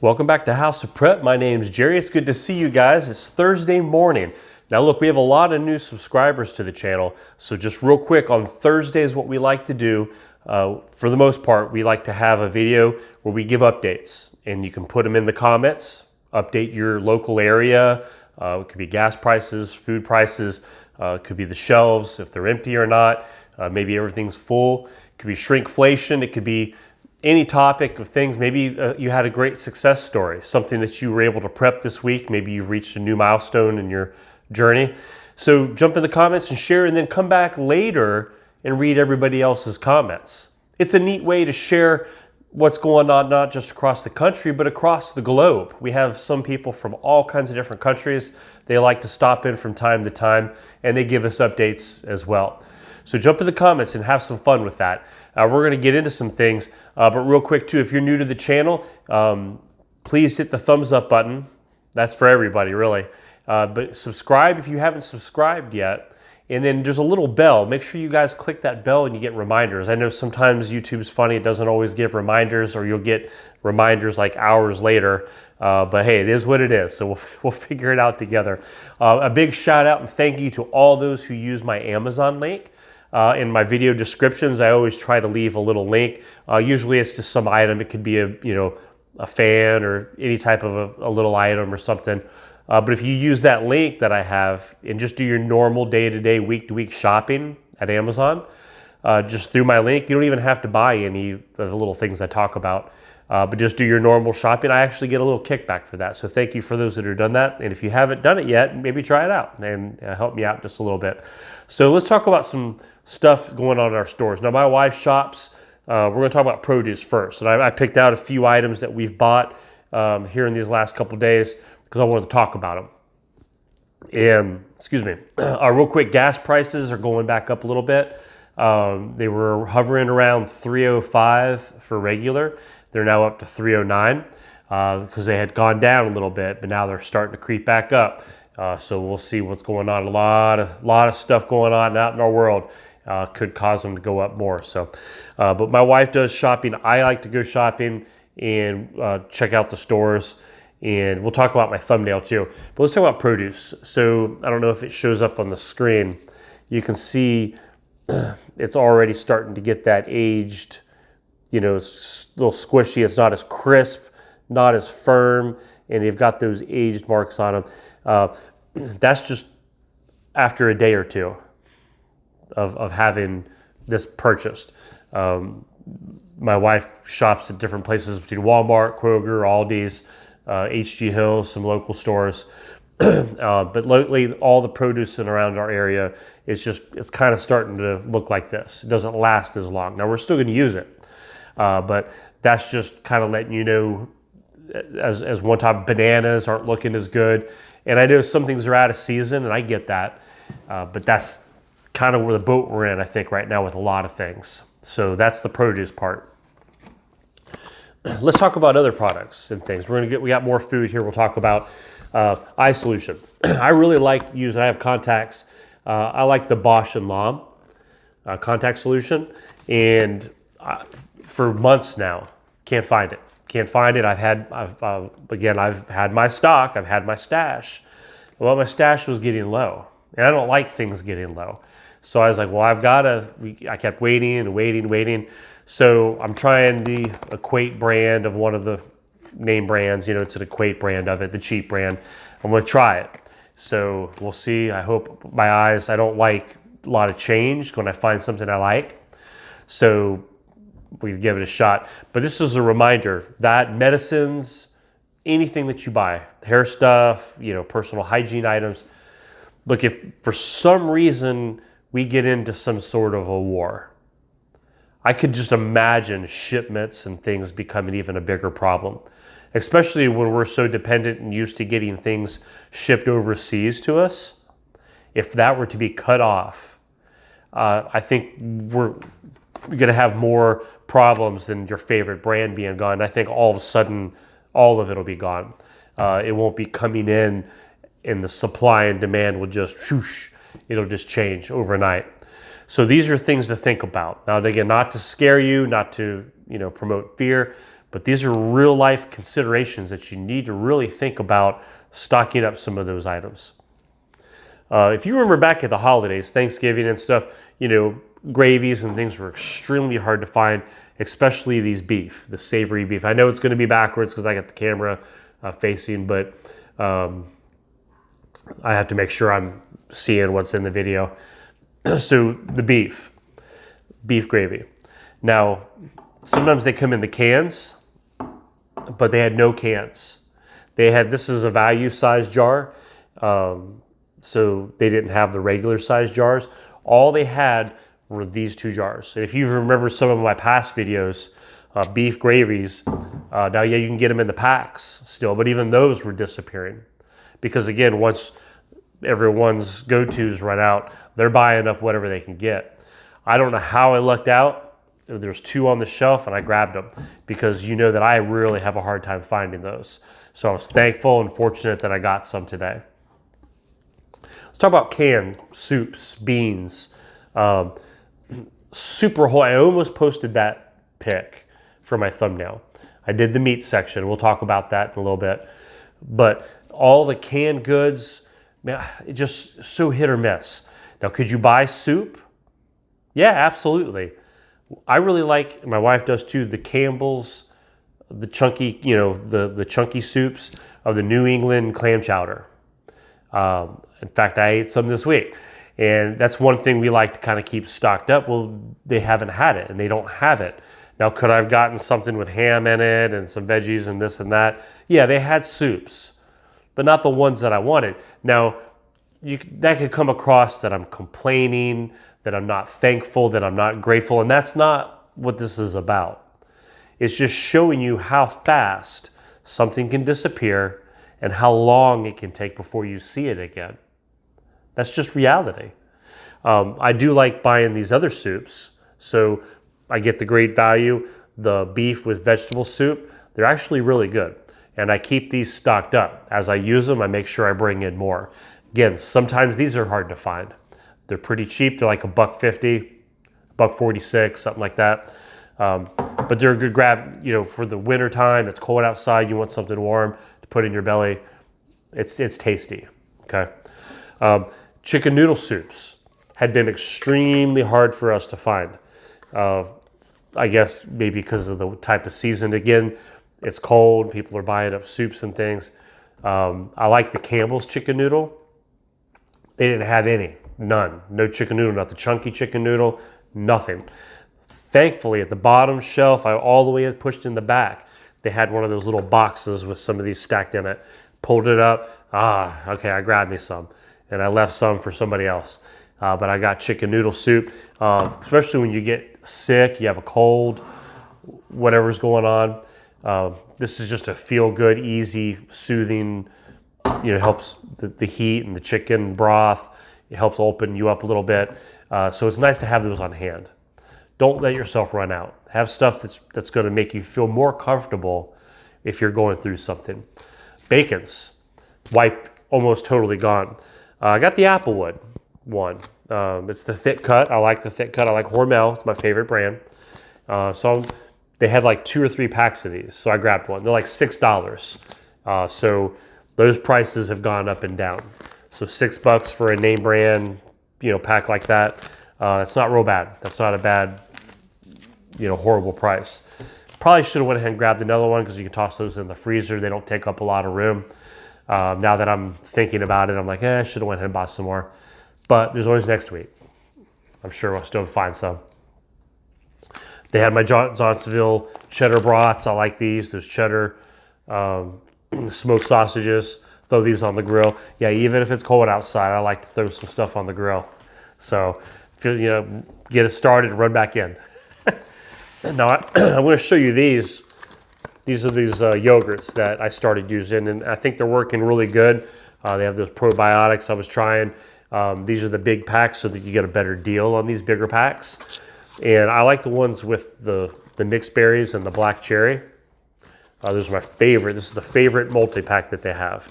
Welcome back to House of Prep. My name's Jerry. It's good to see you guys. It's Thursday morning. Now look, we have a lot of new subscribers to the channel. So just real quick, on Thursdays, what we like to do, for the most part, we like to have a video where we give updates. And you can put them in the comments, update your local area. It could be gas prices, food prices. It could be the shelves, if they're empty or not. Maybe everything's full. It could be shrinkflation. It could be any topic of things. Maybe you had a great success story, something that you were able to prep this week. Maybe you've reached a new milestone in your journey. So jump in the comments and share, and then come back later and read everybody else's comments. It's a neat way to share what's going on, not just across the country, but across the globe. We have some people from all kinds of different countries. They like to stop in from time to time, and they give us updates as well. So jump in the comments and have some fun with that. We're going to get into some things, but real quick too, if you're new to the channel, please hit the thumbs up button. That's for everybody, really. But subscribe if you haven't subscribed yet. And then there's a little bell. Make sure you guys click that bell and you get reminders. I know sometimes YouTube's funny. It doesn't always give reminders, or you'll get reminders like hours later. But hey, it is what it is. So we'll figure it out together. A big shout out and thank you to all those who use my Amazon link. In my video descriptions, I always try to leave a little link. Usually it's just some item. It could be a fan or any type of a little item or something. But if you use that link that I have and just do your normal day-to-day, week-to-week shopping at Amazon, just through my link, you don't even have to buy any of the little things I talk about. But just do your normal shopping. I actually get a little kickback for that. So thank you for those that have done that. And if you haven't done it yet, maybe try it out and help me out just a little bit. So let's talk about some stuff going on in our stores. Now, my wife shops. We're going to talk about produce first. And I picked out a few items that we've bought here in these last couple days because I wanted to talk about them. And, excuse me, real quick, gas prices are going back up a little bit. They were hovering around $3.05 for regular. They're now up to $3.09 because they had gone down a little bit, but now they're starting to creep back up. So we'll see what's going on. A lot of stuff going on out in our world could cause them to go up more. So, but my wife does shopping. I like to go shopping and check out the stores. And we'll talk about my thumbnail too. But let's talk about produce. So I don't know if it shows up on the screen. You can see it's already starting to get that aged, it's a little squishy. It's not as crisp, not as firm, and you've got those aged marks on them. That's just after a day or two of having this purchased. My wife shops at different places between Walmart, Kroger, Aldi's, HG Hills, some local stores. But lately, all the produce in around our area it's kind of starting to look like this. It doesn't last as long. Now, we're still going to use it, but that's just kind of letting you know, as one time, bananas aren't looking as good. And I know some things are out of season, and I get that, but that's kind of where the boat we're in, I think, right now with a lot of things. So that's the produce part. Let's talk about other products and things. We got more food here. We'll talk about eye solution. I really like using, I have contacts. I like the Bosch and Lomb contact solution. And for months now, can't find it. I've had my stock. I've had my stash. Well, my stash was getting low. And I don't like things getting low. So I was like, well, I kept waiting. So I'm trying the Equate brand of one of the name brands. It's an Equate brand of it, the cheap brand. I'm going to try it. So we'll see. I hope my eyes, I don't like a lot of change when I find something I like. So we can give it a shot. But this is a reminder that medicines, anything that you buy, hair stuff, personal hygiene items. Look, if for some reason we get into some sort of a war, I could just imagine shipments and things becoming even a bigger problem, especially when we're so dependent and used to getting things shipped overseas to us. If that were to be cut off, I think we're going to have more problems than your favorite brand being gone. I think all of a sudden, all of it will be gone. It won't be coming in, and the supply and demand will just whoosh, it'll just change overnight. So these are things to think about. Now, again, not to scare you, not to promote fear, But these are real life considerations that you need to really think about stocking up some of those items. If you remember back at the holidays, Thanksgiving and stuff, you know, gravies and things were extremely hard to find, especially these beef, the savory beef. I know it's going to be backwards because I got the camera facing, but I have to make sure I'm seeing what's in the video. So the beef gravy. Now, sometimes they come in the cans, but they had no cans. This is a value size jar, so they didn't have the regular size jars. All they had were these 2 jars. And if you remember some of my past videos, beef gravies, now yeah, you can get them in the packs still, but even those were disappearing. Because again, once everyone's go-tos run out, they're buying up whatever they can get. I don't know how I lucked out. There's 2 on the shelf and I grabbed them because you know that I really have a hard time finding those. So I was thankful and fortunate that I got some today. Let's talk about canned soups, beans, super whole. I almost posted that pic for my thumbnail. I did the meat section. We'll talk about that in a little bit. But all the canned goods, man, it's just so hit or miss. Now, could you buy soup? Yeah, absolutely. I really like, my wife does too, the Campbell's, the chunky, you know, the chunky soups of the New England clam chowder. In fact, I ate some this week. And that's one thing we like to kind of keep stocked up. Well, they haven't had it and they don't have it. Now, could I have gotten something with ham in it and some veggies and this and that? Yeah, they had soups, but not the ones that I wanted. Now, that could come across that I'm complaining, that I'm not thankful, that I'm not grateful, and that's not what this is about. It's just showing you how fast something can disappear and how long it can take before you see it again. That's just reality. I do like buying these other soups. So I get the great value, the beef with vegetable soup. They're actually really good. And I keep these stocked up. As I use them, I make sure I bring in more. Again, sometimes these are hard to find. They're pretty cheap. They're like $1.50, $1.46, something like that. But they're a good grab, you know, for the winter time. It's cold outside. You want something warm to put in your belly. It's tasty. Okay. Chicken noodle soups had been extremely hard for us to find. I guess maybe because of the type of season. Again, it's cold. People are buying up soups and things. I like the Campbell's chicken noodle. They didn't have any, none. No chicken noodle, not the chunky chicken noodle, nothing. Thankfully, at the bottom shelf, all the way pushed in the back, they had one of those little boxes with some of these stacked in it. Pulled it up. Okay, I grabbed me some. And I left some for somebody else. But I got chicken noodle soup, especially when you get sick, you have a cold, whatever's going on. This is just a feel-good, easy, soothing, you know, helps the heat and the chicken broth. It helps open you up a little bit. So it's nice to have those on hand. Don't let yourself run out. Have stuff that's going to make you feel more comfortable if you're going through something. Bacon's wiped, almost totally gone. I got the Applewood one. It's the thick cut. I like the thick cut. I like Hormel. It's my favorite brand. So they had like 2 or 3 packs of these. So I grabbed one. They're like $6. So those prices have gone up and down. So $6 for a name brand, you know, pack like that. It's not real bad. That's not a bad, you know, horrible price. Probably should have went ahead and grabbed another one because you can toss those in the freezer. They don't take up a lot of room. Now that I'm thinking about it, I'm like, I should have went ahead and bought some more. But there's always next week. I'm sure we'll still find some. They had my Johnsonville cheddar brats. I like these. There's cheddar, smoked sausages. Throw these on the grill. Yeah, even if it's cold outside, I like to throw some stuff on the grill. So, you know, get it started, run back in. Now, I'm going to show you these. These are these yogurts that I started using, and I think they're working really good. They have those probiotics I was trying. These are the big packs so that you get a better deal on these bigger packs. And I like the ones with the mixed berries and the black cherry. Those are my favorite. This is the favorite multi-pack that they have.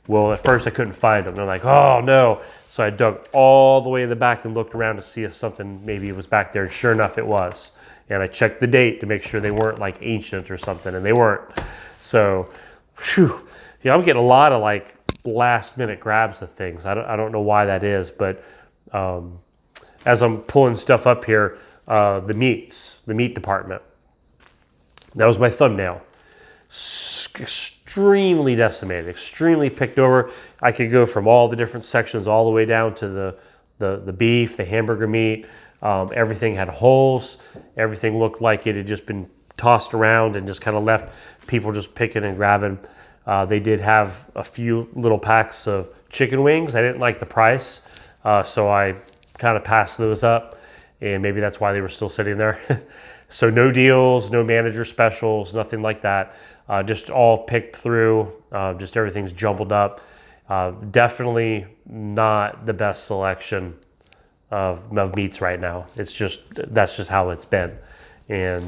Well, at first I couldn't find them. And I'm like, oh no. So I dug all the way in the back and looked around to see if something maybe was back there. And sure enough, it was. And I checked the date to make sure they weren't like ancient or something, and they weren't. So, phew. I'm getting a lot of like last minute grabs of things. I don't know why that is, but as I'm pulling stuff up here, the meat department. That was my thumbnail. Extremely decimated, extremely picked over. I could go from all the different sections all the way down to the beef, the hamburger meat. Everything had holes. Everything looked like it had just been tossed around and just kind of left people just picking and grabbing. They did have a few little packs of chicken wings. I didn't like the price, so I kind of passed those up, and maybe that's why they were still sitting there. So no deals, no manager specials, nothing like that. Just all picked through, just everything's jumbled up. Definitely not the best selection of meats right now. That's just how it's been. And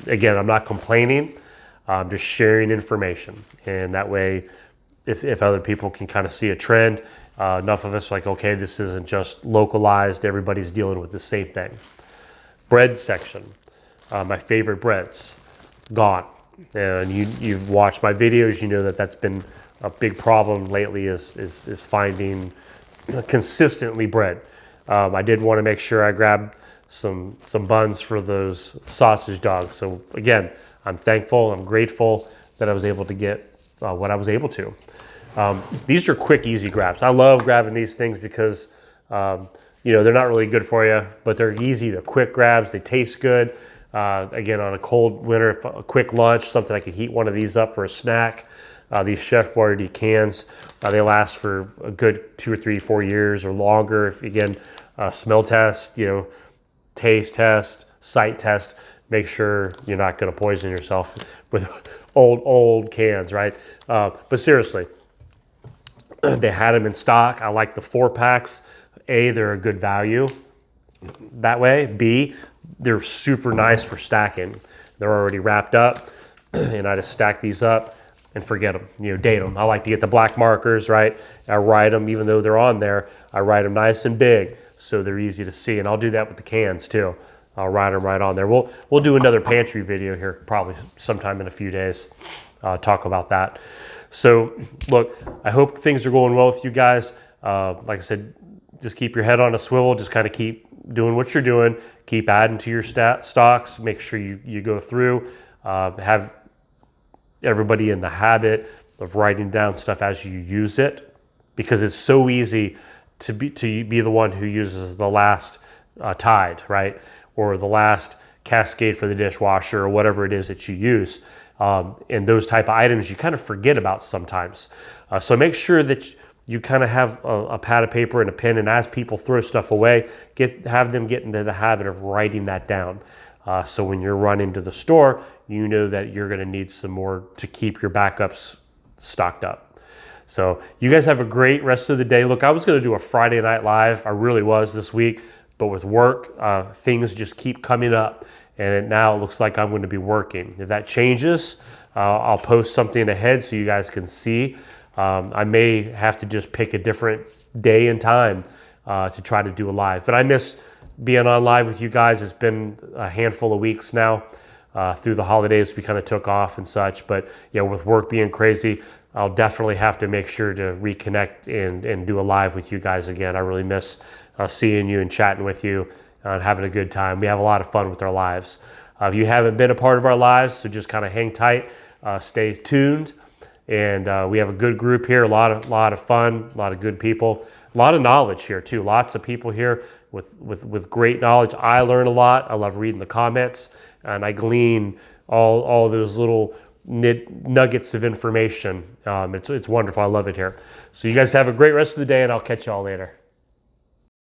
again, I'm not complaining. I'm just sharing information. And that way, if other people can kind of see a trend, enough of us are like, okay, this isn't just localized. Everybody's dealing with the same thing. Bread section. My favorite breads, gone. And you've watched my videos, you know that's been a big problem lately is finding consistently bread. I did want to make sure I grabbed some buns for those sausage dogs. So again, I'm thankful, I'm grateful that I was able to get what I was able to. These are quick, easy grabs. I love grabbing these things because they're not really good for you, but they're easy, they're quick grabs, they taste good. Again, on a cold winter, a quick lunch, something I could heat one of these up for a snack. These Chef Boyardee cans, they last for a good 2 or 3, 4 years or longer. If again, smell test, taste test, sight test, make sure you're not going to poison yourself with old cans, right? But seriously, they had them in stock. I like the 4-packs. A, they're a good value that way. B, they're super nice for stacking. They're already wrapped up, and I just stack these up and forget them, date them. I like to get the black markers, right? I write them, even though they're on there, I write them nice and big so they're easy to see. And I'll do that with the cans too. I'll write them right on there. We'll do another pantry video here probably sometime in a few days, talk about that. So look, I hope things are going well with you guys. Like I said, just keep your head on a swivel, just kind of keep doing what you're doing, keep adding to your stocks, make sure you go through, have everybody in the habit of writing down stuff as you use it, because it's so easy to be the one who uses the last Tide, right? Or the last Cascade for the dishwasher, or whatever it is that you use. And those type of items you kind of forget about sometimes. So make sure that you kind of have a pad of paper and a pen, and as people throw stuff away, have them get into the habit of writing that down. So when you're running to the store, you know that you're going to need some more to keep your backups stocked up. So you guys have a great rest of the day. Look, I was going to do a Friday Night Live. I really was this week, but with work, things just keep coming up, and now it looks like I'm going to be working. If that changes, I'll post something ahead so you guys can see. I may have to just pick a different day and time to try to do a live. But I miss being on live with you guys. It's been a handful of weeks now. Through the holidays, we kind of took off and such. But with work being crazy, I'll definitely have to make sure to reconnect and do a live with you guys again. I really miss seeing you and chatting with you and having a good time. We have a lot of fun with our lives. If you haven't been a part of our lives, so just kind of hang tight, stay tuned. And we have a good group here, a lot of fun, a lot of good people, a lot of knowledge here too. Lots of people here with great knowledge. I learn a lot. I love reading the comments, and I glean all those little nuggets of information. It's wonderful. I love it here. So you guys have a great rest of the day, and I'll catch y'all later.